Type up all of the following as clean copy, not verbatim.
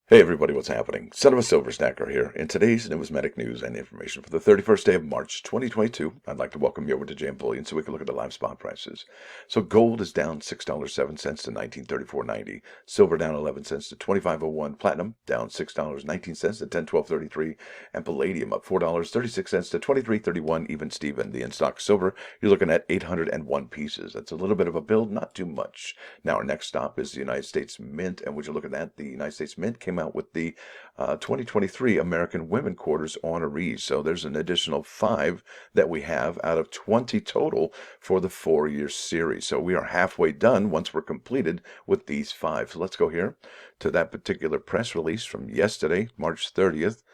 Hey everybody, what's happening? Son of a Silver Stacker here. In today's numismatic news and information for the 31st day of March 2022, I'd like to welcome you over to JM Bullion so we can look at the live spot prices. So gold is down $6.07 to 1934.90. Silver down 11 cents to 25.01. Platinum down $6.19 to 1012.33. And palladium up $4.36 to 23.31. Even Steven, the in-stock silver, you're looking at 801 pieces. That's a little bit of a build, not too much. Now our next stop is the United States Mint, and would you look at that? The United States Mint came out with the 2023 American Women Quarters Honorees. So there's an additional 5 that we have out of 20 total for the 4-year series. So we are halfway done once we're completed with these 5. So let's go here to that particular press release from yesterday, March 30th.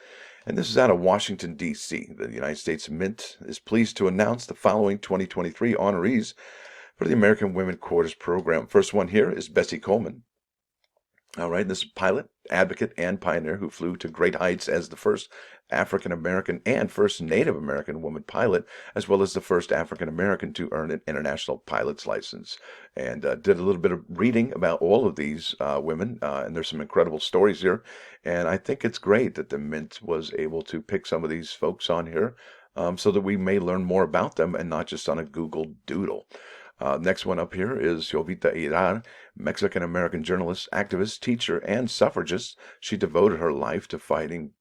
And this is out of Washington, D.C. The United States Mint is pleased to announce the following 2023 honorees for the American Women Quarters Program. First one here is Bessie Coleman. All right, this is pilot, advocate, and pioneer who flew to great heights as the first African American and first Native American woman pilot, as well as the first African American to earn an international pilot's license. And did a little bit of reading about all of these women, and there's some incredible stories here. And I think it's great that the Mint was able to pick some of these folks on here so that we may learn more about them and not just on a Google Doodle. Next one up here is Jovita Irar, Mexican-American journalist, activist, teacher, and suffragist. She devoted her life to fighting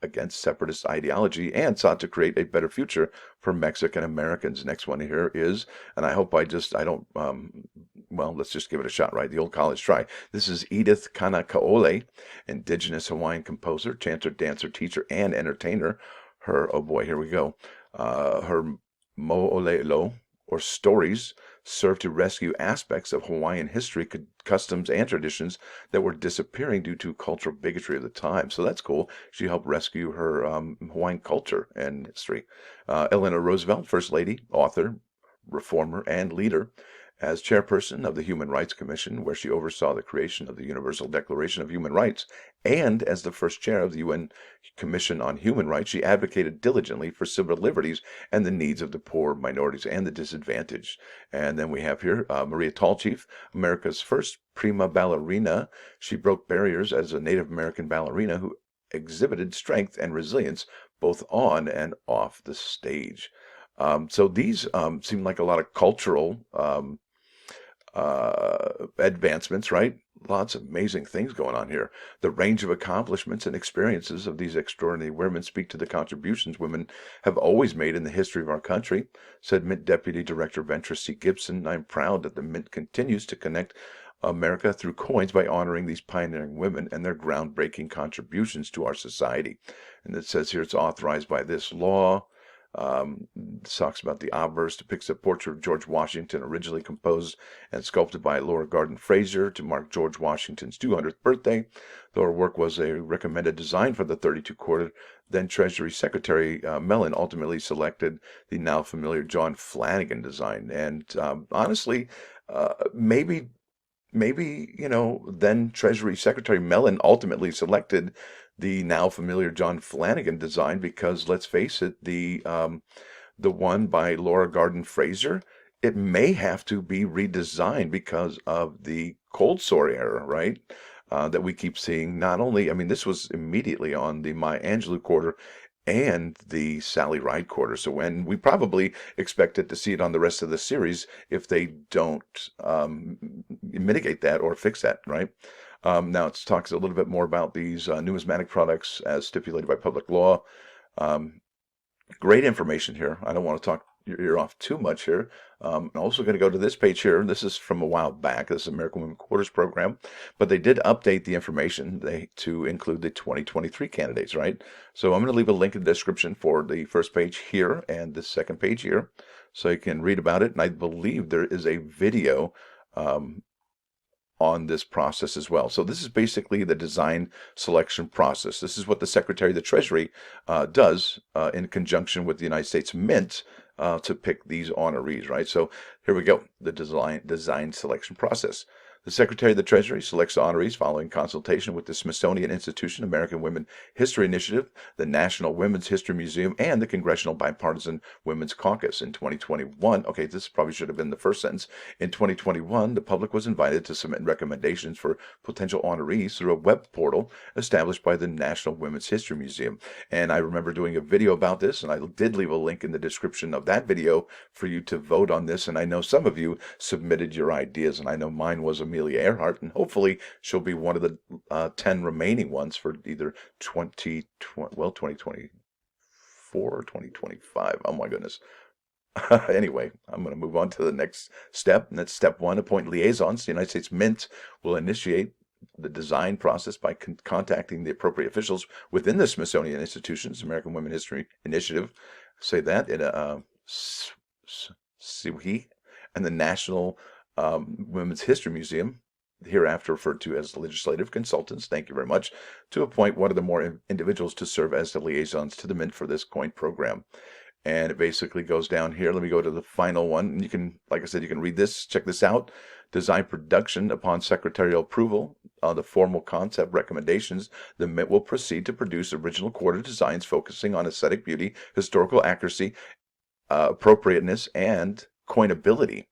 against separatist ideology and sought to create a better future for Mexican Americans. Next one here is, and I hope I don't, well, let's just give it a shot, right? The old college try. This is Edith Kanakaole, indigenous Hawaiian composer, chanter, dancer, teacher, and entertainer. Her, oh boy, here we go. Her Mo'olelo, or stories, serve to rescue aspects of Hawaiian history, customs, and traditions that were disappearing due to cultural bigotry of the time. So that's cool. She helped rescue her Hawaiian culture and history. Eleanor Roosevelt, First Lady, author, reformer, and leader. As chairperson of the Human Rights Commission, where she oversaw the creation of the Universal Declaration of Human Rights, and as the first chair of the UN Commission on Human Rights, she advocated diligently for civil liberties and the needs of the poor, minorities, and the disadvantaged. And then we have here Maria Tallchief, America's first prima ballerina. She broke barriers as a Native American ballerina who exhibited strength and resilience both on and off the stage. So these seem like a lot of cultural advancements, right? Lots of amazing things going on here. The range of accomplishments and experiences of these extraordinary women speak to the contributions women have always made in the history of our country, said Mint Deputy Director Ventura C. Gibson. I'm proud that the Mint continues to connect America through coins by honoring these pioneering women and their groundbreaking contributions to our society. And it says here it's authorized by this law. This talks about the obverse depicts a portrait of George Washington, originally composed and sculpted by Laura Garden Fraser to mark George Washington's 200th birthday. Though her work was a recommended design for the 32 quarter, then Treasury Secretary Mellon ultimately selected the now familiar John Flanagan design. And honestly, maybe then Treasury Secretary Mellon ultimately selected the now familiar John Flanagan design because, let's face it, the one by Laura Garden Fraser, it may have to be redesigned because of the cold sore error, right? That we keep seeing. Not only, I mean, this was immediately on the Maya Angelou quarter and the Sally Ride quarter. So when we probably expected to see it on the rest of the series if they don't mitigate that or fix that, right? Now it talks a little bit more about these numismatic products as stipulated by public law. Great information here. I don't want to talk your ear off too much here. I'm also going to go to this page here. This is from a while back. This is American Women Quarters program, but they did update the information to include the 2023 candidates, right? So I'm going to leave a link in the description for the first page here and the second page here, so you can read about it. And I believe there is a video on this process as well. So this is basically the design selection process. This is what the Secretary of the Treasury does in conjunction with the United States Mint to pick these honorees, right? So here we go, the design selection process. The Secretary of the Treasury selects honorees following consultation with the Smithsonian Institution American Women History Initiative, the National Women's History Museum, and the Congressional Bipartisan Women's Caucus. In 2021, okay, this probably should have been the first sentence. In 2021, the public was invited to submit recommendations for potential honorees through a web portal established by the National Women's History Museum. And I remember doing a video about this, and I did leave a link in the description of that video for you to vote on this. And I know some of you submitted your ideas, and I know mine was Amelia Earhart, and hopefully she'll be one of the 10 remaining ones for either 2024 or 2025. Oh my goodness. Anyway, I'm going to move on to the next step, and that's step 1, appoint liaisons. The United States Mint will initiate the design process by contacting the appropriate officials within the Smithsonian Institution's American Women History Initiative. Say that in a SIWHI, and the National Women's History Museum, hereafter referred to as legislative consultants, thank you very much, to appoint one or the more individuals to serve as the liaisons to the Mint for this COIN program. And it basically goes down here. Let me go to the final one. You can, like I said, you can read this, check this out. Design production upon secretarial approval. The formal concept recommendations, the Mint will proceed to produce original quarter designs focusing on aesthetic beauty, historical accuracy, appropriateness, and coinability.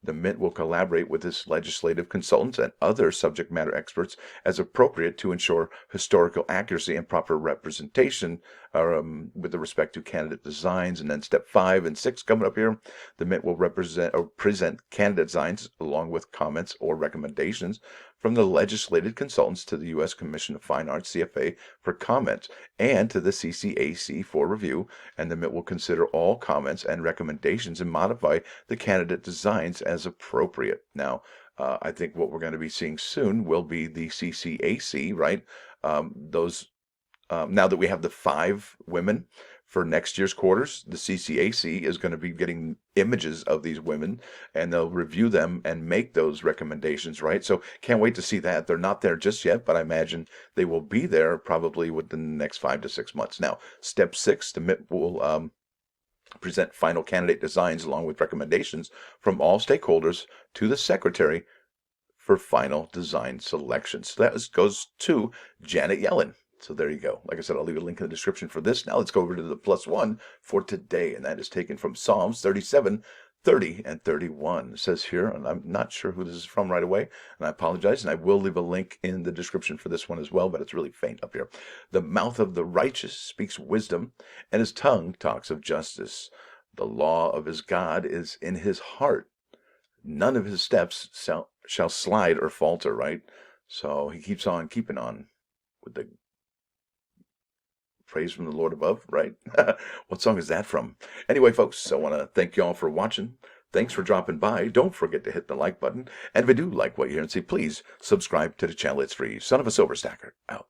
The Mint will collaborate with its legislative consultants and other subject matter experts as appropriate to ensure historical accuracy and proper representation with respect to candidate designs. And then step 5 and 6 coming up here. The Mint will present candidate designs along with comments or recommendations from the legislative consultants to the U.S. Commission of Fine Arts, CFA, for comment, and to the CCAC for review. And the Mint will consider all comments and recommendations and modify the candidate designs as appropriate. Now, I think what we're going to be seeing soon will be the CCAC, right? Now that we have the 5 women for next year's quarters, the CCAC is going to be getting images of these women, and they'll review them and make those recommendations, right? So can't wait to see that. They're not there just yet, but I imagine they will be there probably within the next 5 to 6 months. Now, step 6, the Mint will present final candidate designs along with recommendations from all stakeholders to the Secretary for final design selection. So that goes to Janet Yellen. So there you go. Like I said, I'll leave a link in the description for this. Now let's go over to the +1 for today, and that is taken from Psalms 37, 30, and 31. It says here, and I'm not sure who this is from right away, and I apologize, and I will leave a link in the description for this one as well, but it's really faint up here. The mouth of the righteous speaks wisdom, and his tongue talks of justice. The law of his God is in his heart. None of his steps shall slide or falter, right? So he keeps on keeping on with the praise from the Lord above, right? What song is that from? Anyway, folks, I want to thank you all for watching. Thanks for dropping by. Don't forget to hit the like button. And if you do like what you hear and see, please subscribe to the channel. It's free. Son of a Silver Stacker, out.